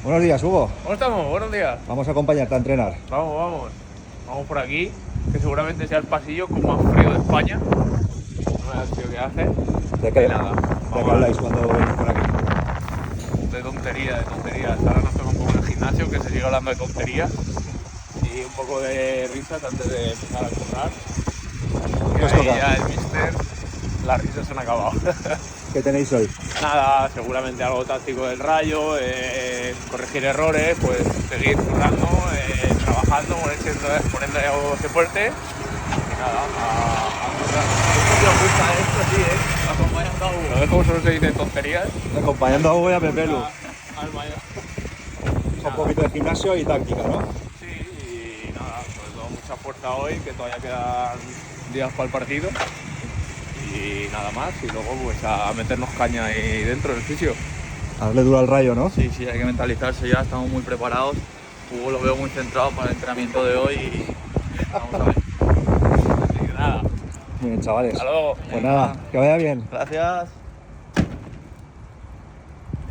Buenos días, Hugo. ¿Cómo estamos? Buenos días. Vamos a acompañarte a entrenar. Vamos. Vamos por aquí, que seguramente sea el pasillo con más frío de España. No veas, tío, qué hace. ¿De qué, Y nada, ¿de qué vamos habláis cuando venís por aquí? de tonterías. Ahora nos toca un poco en el gimnasio, que se sigue hablando de tonterías. Y un poco de risas antes de empezar a currar. ¿Qué os Y ahí toca? ya el mister, las risas se han acabado. ¿Qué tenéis hoy? Nada, seguramente algo táctico del Rayo, corregir errores, pues seguir currando, trabajando, poniendo ese fuerte y nada, a currar. ¿Cómo os gusta esto? Sí, acompañando a Hugo. ¿No ves cómo solo se dice tonterías? Acompañando a Hugo y a Pepelu. Al mayor. Un poquito de gimnasio y táctica, ¿no? Sí, y nada, sobre todo mucha fuerza hoy, que todavía quedan días para el partido. Y nada más, y luego pues a meternos caña ahí dentro del fisio. Darle duro al Rayo, ¿no? Sí, hay que mentalizarse ya, estamos muy preparados. Hugo lo veo muy centrado para el entrenamiento de hoy y vamos a ver. Así que nada, Muy bien, chavales. hasta luego. Pues nada, que vaya bien. Gracias.